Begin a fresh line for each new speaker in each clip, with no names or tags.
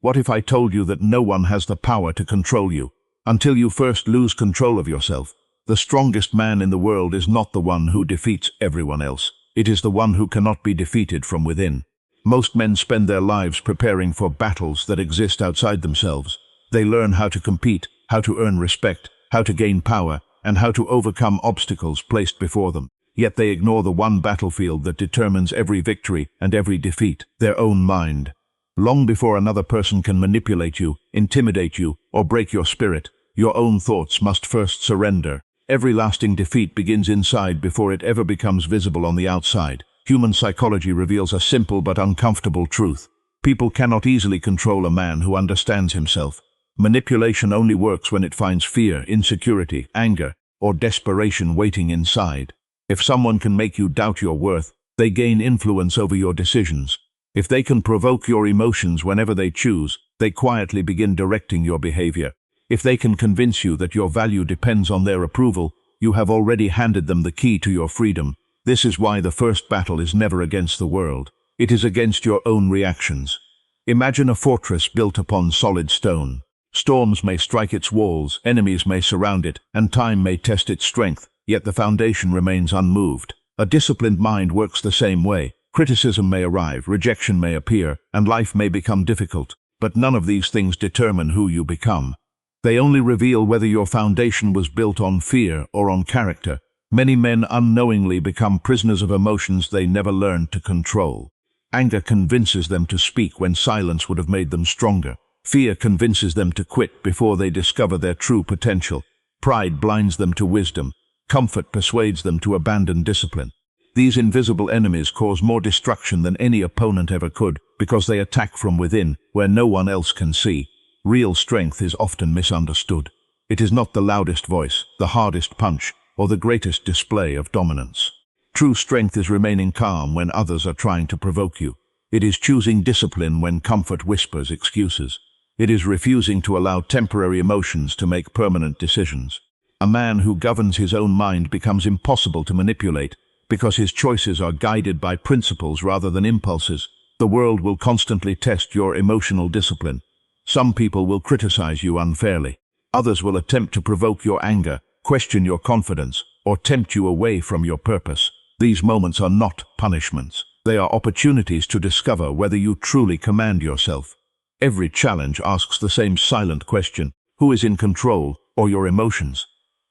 What if I told you that no one has the power to control you? Until you first lose control of yourself. The strongest man in the world is not the one who defeats everyone else. It is the one who cannot be defeated from within. Most men spend their lives preparing for battles that exist outside themselves. They learn how to compete, how to earn respect, how to gain power, and how to overcome obstacles placed before them. Yet they ignore the one battlefield that determines every victory and every defeat, their own mind. Long before another person can manipulate you, intimidate you, or break your spirit, your own thoughts must first surrender. Every lasting defeat begins inside before it ever becomes visible on the outside. Human psychology reveals a simple but uncomfortable truth. People cannot easily control a man who understands himself. Manipulation only works when it finds fear, insecurity, anger, or desperation waiting inside. If someone can make you doubt your worth, they gain influence over your decisions. If they can provoke your emotions whenever they choose, they quietly begin directing your behavior. If they can convince you that your value depends on their approval, you have already handed them the key to your freedom. This is why the first battle is never against the world. It is against your own reactions. Imagine a fortress built upon solid stone. Storms may strike its walls, enemies may surround it, and time may test its strength, yet the foundation remains unmoved. A disciplined mind works the same way. Criticism may arrive, rejection may appear, and life may become difficult, but none of these things determine who you become. They only reveal whether your foundation was built on fear or on character. Many men unknowingly become prisoners of emotions they never learned to control. Anger convinces them to speak when silence would have made them stronger. Fear convinces them to quit before they discover their true potential. Pride blinds them to wisdom. Comfort persuades them to abandon discipline. These invisible enemies cause more destruction than any opponent ever could, because they attack from within, where no one else can see. Real strength is often misunderstood. It is not the loudest voice, the hardest punch, or the greatest display of dominance. True strength is remaining calm when others are trying to provoke you. It is choosing discipline when comfort whispers excuses. It is refusing to allow temporary emotions to make permanent decisions. A man who governs his own mind becomes impossible to manipulate, because his choices are guided by principles rather than impulses. The world will constantly test your emotional discipline. Some people will criticize you unfairly. Others will attempt to provoke your anger, question your confidence, or tempt you away from your purpose. These moments are not punishments. They are opportunities to discover whether you truly command yourself. Every challenge asks the same silent question: who is in control, or your emotions?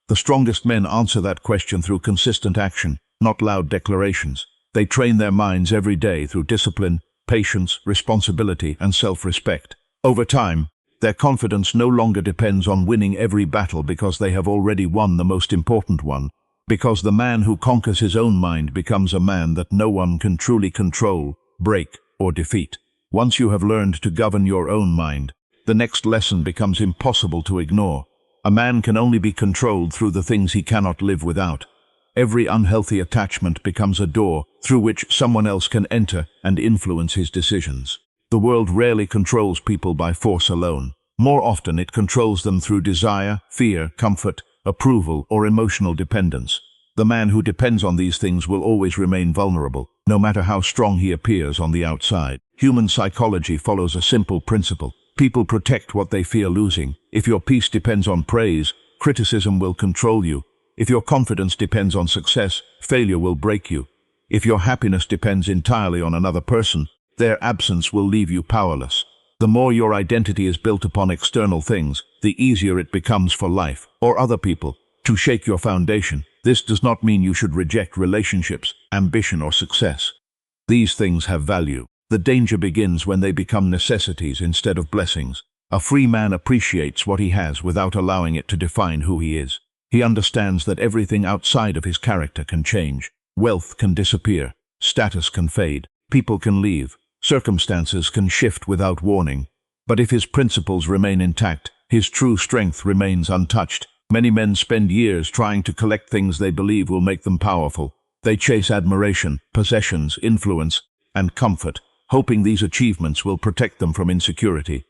The strongest men answer that question through consistent action, not loud declarations. They train their minds every day through discipline, patience, responsibility, and self-respect. Over time, their confidence no longer depends on winning every battle because they have already won the most important one. Because the man who conquers his own mind becomes a man that no one can truly control, break, or defeat. Once you have learned to govern your own mind, the next lesson becomes impossible to ignore. A man can only be controlled through the things he cannot live without. Every unhealthy attachment becomes a door through which someone else can enter and influence his decisions. The world rarely controls people by force alone. More often it controls them through desire, fear, comfort, approval, or emotional dependence. The man who depends on these things will always remain vulnerable, no matter how strong he appears on the outside. Human psychology follows a simple principle. People protect what they fear losing. If your peace depends on praise, criticism will control you. If your confidence depends on success, failure will break you. If your happiness depends entirely on another person, their absence will leave you powerless. The more your identity is built upon external things, the easier it becomes for life, or other people, to shake your foundation. This does not mean you should reject relationships, ambition, or success. These things have value. The danger begins when they become necessities instead of blessings. A free man appreciates what he has without allowing it to define who he is. He understands that everything outside of his character can change. Wealth can disappear. Status can fade. People can leave. Circumstances can shift without warning. But if his principles remain intact, his true strength remains untouched. Many men spend years trying to collect things they believe will make them powerful. They chase admiration, possessions, influence, and comfort, hoping these achievements will protect them from insecurity.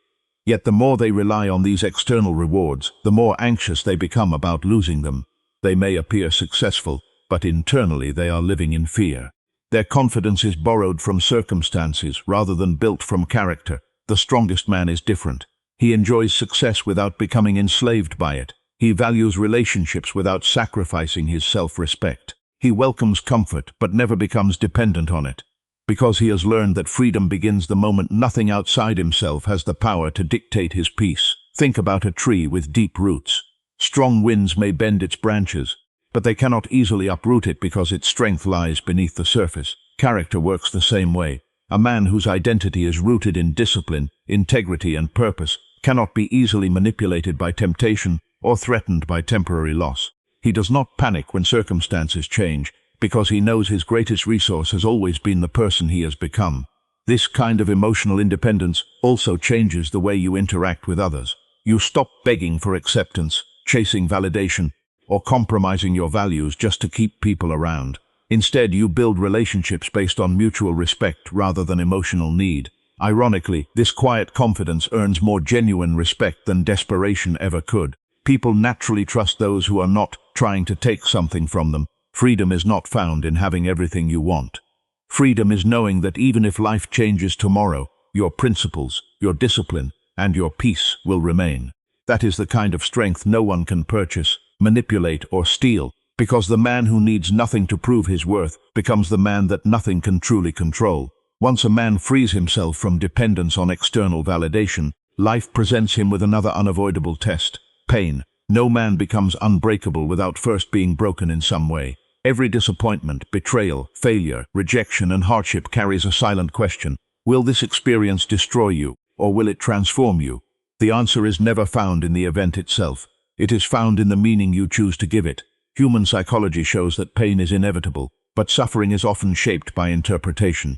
Yet the more they rely on these external rewards, the more anxious they become about losing them. They may appear successful, but internally they are living in fear. Their confidence is borrowed from circumstances rather than built from character. The strongest man is different. He enjoys success without becoming enslaved by it. He values relationships without sacrificing his self-respect. He welcomes comfort but never becomes dependent on it, because he has learned that freedom begins the moment nothing outside himself has the power to dictate his peace. Think about a tree with deep roots. Strong winds may bend its branches, but they cannot easily uproot it because its strength lies beneath the surface. Character works the same way. A man whose identity is rooted in discipline, integrity, and purpose cannot be easily manipulated by temptation or threatened by temporary loss. He does not panic when circumstances change, because he knows his greatest resource has always been the person he has become. This kind of emotional independence also changes the way you interact with others. You stop begging for acceptance, chasing validation, or compromising your values just to keep people around. Instead, you build relationships based on mutual respect rather than emotional need. Ironically, this quiet confidence earns more genuine respect than desperation ever could. People naturally trust those who are not trying to take something from them. Freedom is not found in having everything you want. Freedom is knowing that even if life changes tomorrow, your principles, your discipline, and your peace will remain. That is the kind of strength no one can purchase, manipulate, or steal, because the man who needs nothing to prove his worth becomes the man that nothing can truly control. Once a man frees himself from dependence on external validation, life presents him with another unavoidable test: pain. No man becomes unbreakable without first being broken in some way. Every disappointment, betrayal, failure, rejection, and hardship carries a silent question. Will this experience destroy you, or will it transform you? The answer is never found in the event itself. It is found in the meaning you choose to give it. Human psychology shows that pain is inevitable, but suffering is often shaped by interpretation.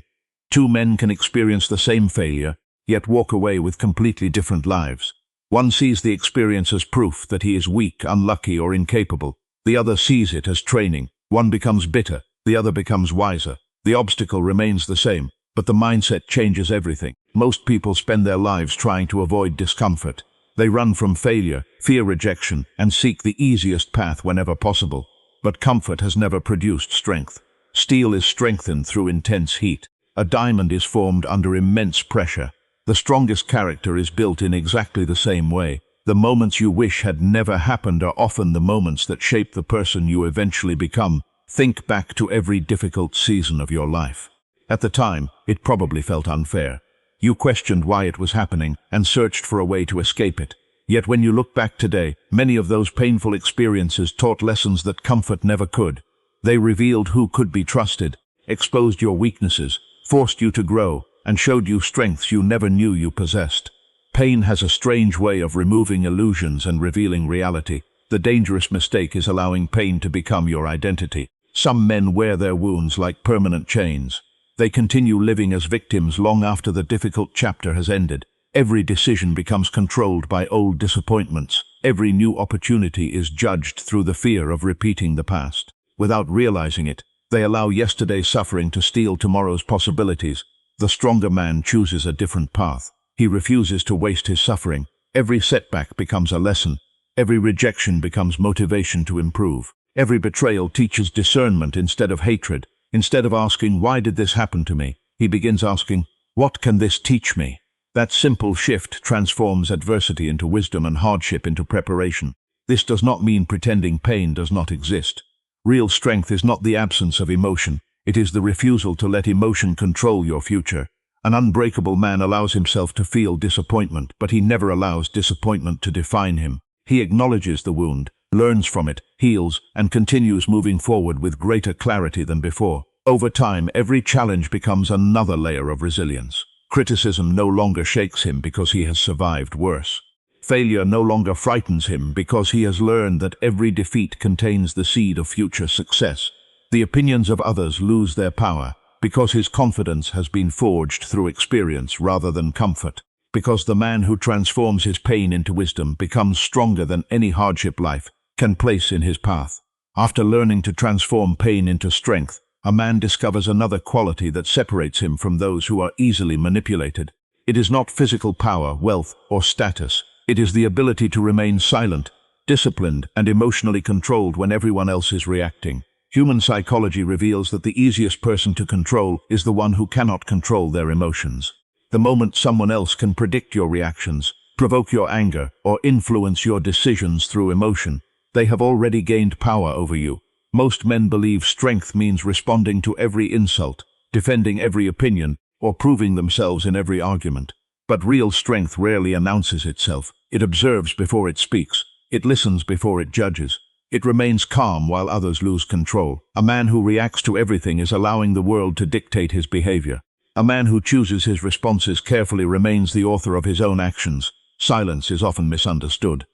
Two men can experience the same failure, yet walk away with completely different lives. One sees the experience as proof that he is weak, unlucky, or incapable. The other sees it as training. One becomes bitter, the other becomes wiser. The obstacle remains the same, but the mindset changes everything. Most people spend their lives trying to avoid discomfort. They run from failure, fear rejection, and seek the easiest path whenever possible. But comfort has never produced strength. Steel is strengthened through intense heat. A diamond is formed under immense pressure. The strongest character is built in exactly the same way. The moments you wish had never happened are often the moments that shape the person you eventually become. Think back to every difficult season of your life. At the time, it probably felt unfair. You questioned why it was happening and searched for a way to escape it. Yet when you look back today, many of those painful experiences taught lessons that comfort never could. They revealed who could be trusted, exposed your weaknesses, forced you to grow, and showed you strengths you never knew you possessed. Pain has a strange way of removing illusions and revealing reality. The dangerous mistake is allowing pain to become your identity. Some men wear their wounds like permanent chains. They continue living as victims long after the difficult chapter has ended. Every decision becomes controlled by old disappointments. Every new opportunity is judged through the fear of repeating the past. Without realizing it, they allow yesterday's suffering to steal tomorrow's possibilities. The stronger man chooses a different path. He refuses to waste his suffering. Every setback becomes a lesson. Every rejection becomes motivation to improve. Every betrayal teaches discernment instead of hatred. Instead of asking, "Why did this happen to me?" he begins asking, "What can this teach me?" That simple shift transforms adversity into wisdom and hardship into preparation. This does not mean pretending pain does not exist. Real strength is not the absence of emotion. It is the refusal to let emotion control your future. An unbreakable man allows himself to feel disappointment, but he never allows disappointment to define him. He acknowledges the wound, learns from it, heals, and continues moving forward with greater clarity than before. Over time, every challenge becomes another layer of resilience. Criticism no longer shakes him because he has survived worse. Failure no longer frightens him because he has learned that every defeat contains the seed of future success. The opinions of others lose their power because his confidence has been forged through experience rather than comfort. Because the man who transforms his pain into wisdom becomes stronger than any hardship life can place in his path. After learning to transform pain into strength, a man discovers another quality that separates him from those who are easily manipulated. It is not physical power, wealth, or status. It is the ability to remain silent, disciplined, and emotionally controlled when everyone else is reacting. Human psychology reveals that the easiest person to control is the one who cannot control their emotions. The moment someone else can predict your reactions, provoke your anger, or influence your decisions through emotion, they have already gained power over you. Most men believe strength means responding to every insult, defending every opinion, or proving themselves in every argument. But real strength rarely announces itself. It observes before it speaks. It listens before it judges. It remains calm while others lose control. A man who reacts to everything is allowing the world to dictate his behavior. A man who chooses his responses carefully remains the author of his own actions. Silence is often misunderstood.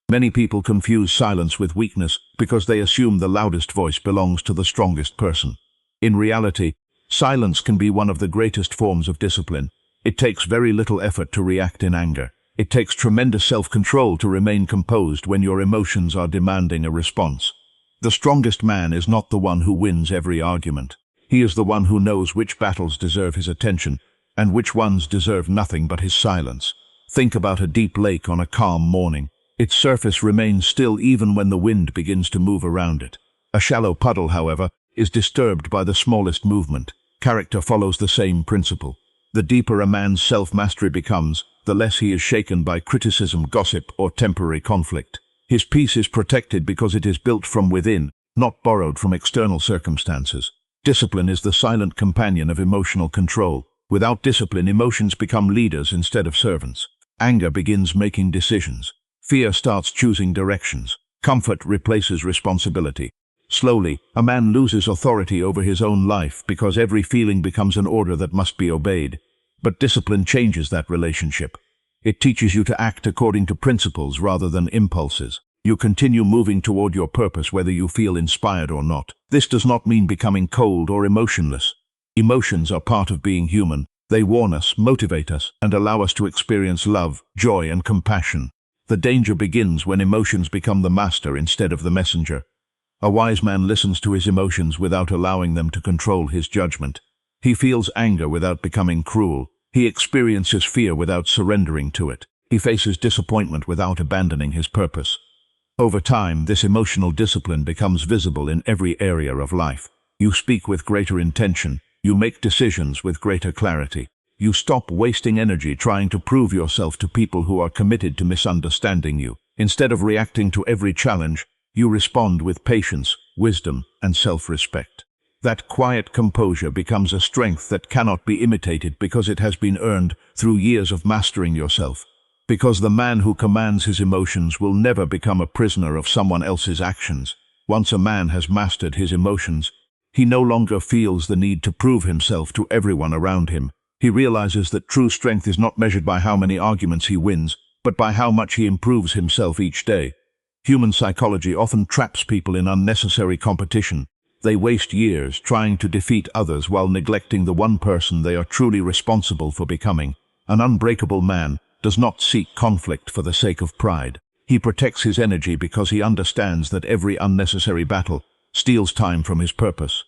Many people confuse silence with weakness because they assume the loudest voice belongs to the strongest person. In reality, silence can be one of the greatest forms of discipline. It takes very little effort to react in anger. It takes tremendous self-control to remain composed when your emotions are demanding a response. The strongest man is not the one who wins every argument. He is the one who knows which battles deserve his attention and which ones deserve nothing but his silence. Think about a deep lake on a calm morning. Its surface remains still even when the wind begins to move around it. A shallow puddle, however, is disturbed by the smallest movement. Character follows the same principle. The deeper a man's self-mastery becomes, the less he is shaken by criticism, gossip, or temporary conflict. His peace is protected because it is built from within, not borrowed from external circumstances. Discipline is the silent companion of emotional control. Without discipline, emotions become leaders instead of servants. Anger begins making decisions. Fear starts choosing directions. Comfort replaces responsibility. Slowly, a man loses authority over his own life because every feeling becomes an order that must be obeyed. But discipline changes that relationship. It teaches you to act according to principles rather than impulses. You continue moving toward your purpose whether you feel inspired or not. This does not mean becoming cold or emotionless. Emotions are part of being human. They warn us, motivate us, and allow us to experience love, joy, and compassion. The danger begins when emotions become the master instead of the messenger. A wise man listens to his emotions without allowing them to control his judgment. He feels anger without becoming cruel. He experiences fear without surrendering to it. He faces disappointment without abandoning his purpose. Over time, this emotional discipline becomes visible in every area of life. You speak with greater intention. You make decisions with greater clarity. You stop wasting energy trying to prove yourself to people who are committed to misunderstanding you. Instead of reacting to every challenge, you respond with patience, wisdom, and self-respect. That quiet composure becomes a strength that cannot be imitated because it has been earned through years of mastering yourself. Because the man who commands his emotions will never become a prisoner of someone else's actions. Once a man has mastered his emotions, he no longer feels the need to prove himself to everyone around him. He realizes that true strength is not measured by how many arguments he wins, but by how much he improves himself each day. Human psychology often traps people in unnecessary competition. They waste years trying to defeat others while neglecting the one person they are truly responsible for becoming. An unbreakable man does not seek conflict for the sake of pride. He protects his energy because he understands that every unnecessary battle steals time from his purpose.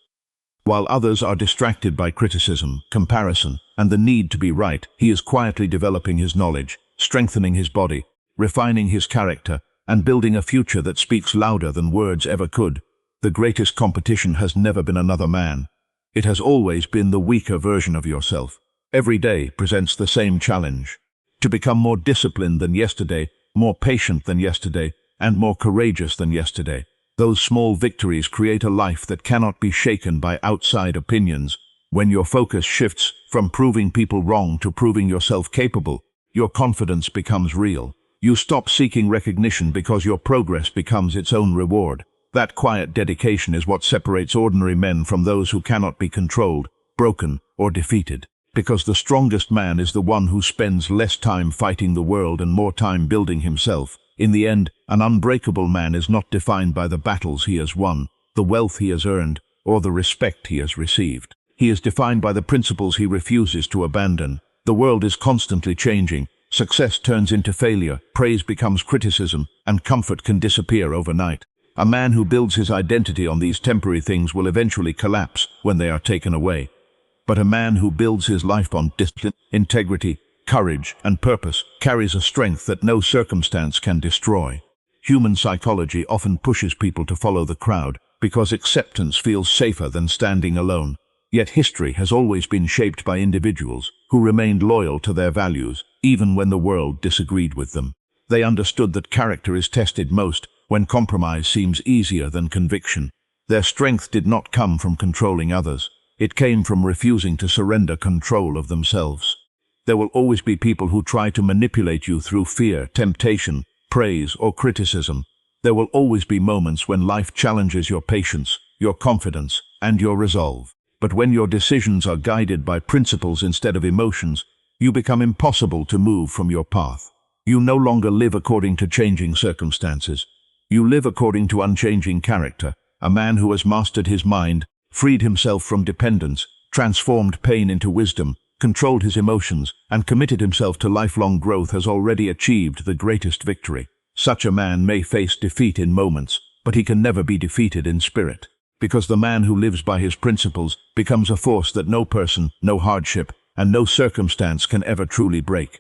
While others are distracted by criticism, comparison, and the need to be right, he is quietly developing his knowledge, strengthening his body, refining his character, and building a future that speaks louder than words ever could. The greatest competition has never been another man. It has always been the weaker version of yourself. Every day presents the same challenge: to become more disciplined than yesterday, more patient than yesterday, and more courageous than yesterday. Those small victories create a life that cannot be shaken by outside opinions. When your focus shifts from proving people wrong to proving yourself capable, your confidence becomes real. You stop seeking recognition because your progress becomes its own reward. That quiet dedication is what separates ordinary men from those who cannot be controlled, broken, or defeated. Because the strongest man is the one who spends less time fighting the world and more time building himself. In the end, an unbreakable man is not defined by the battles he has won, the wealth he has earned, or the respect he has received. He is defined by the principles he refuses to abandon. The world is constantly changing. Success turns into failure, praise becomes criticism, and comfort can disappear overnight. A man who builds his identity on these temporary things will eventually collapse when they are taken away. But a man who builds his life on discipline, integrity, courage, and purpose carries a strength that no circumstance can destroy. Human psychology often pushes people to follow the crowd because acceptance feels safer than standing alone. Yet history has always been shaped by individuals who remained loyal to their values, even when the world disagreed with them. They understood that character is tested most when compromise seems easier than conviction. Their strength did not come from controlling others. It came from refusing to surrender control of themselves. There will always be people who try to manipulate you through fear, temptation, praise, or criticism. There will always be moments when life challenges your patience, your confidence, and your resolve. But when your decisions are guided by principles instead of emotions, you become impossible to move from your path. You no longer live according to changing circumstances. You live according to unchanging character. A man who has mastered his mind, freed himself from dependence, transformed pain into wisdom, controlled his emotions, and committed himself to lifelong growth has already achieved the greatest victory. Such a man may face defeat in moments, but he can never be defeated in spirit. Because the man who lives by his principles becomes a force that no person, no hardship, and no circumstance can ever truly break.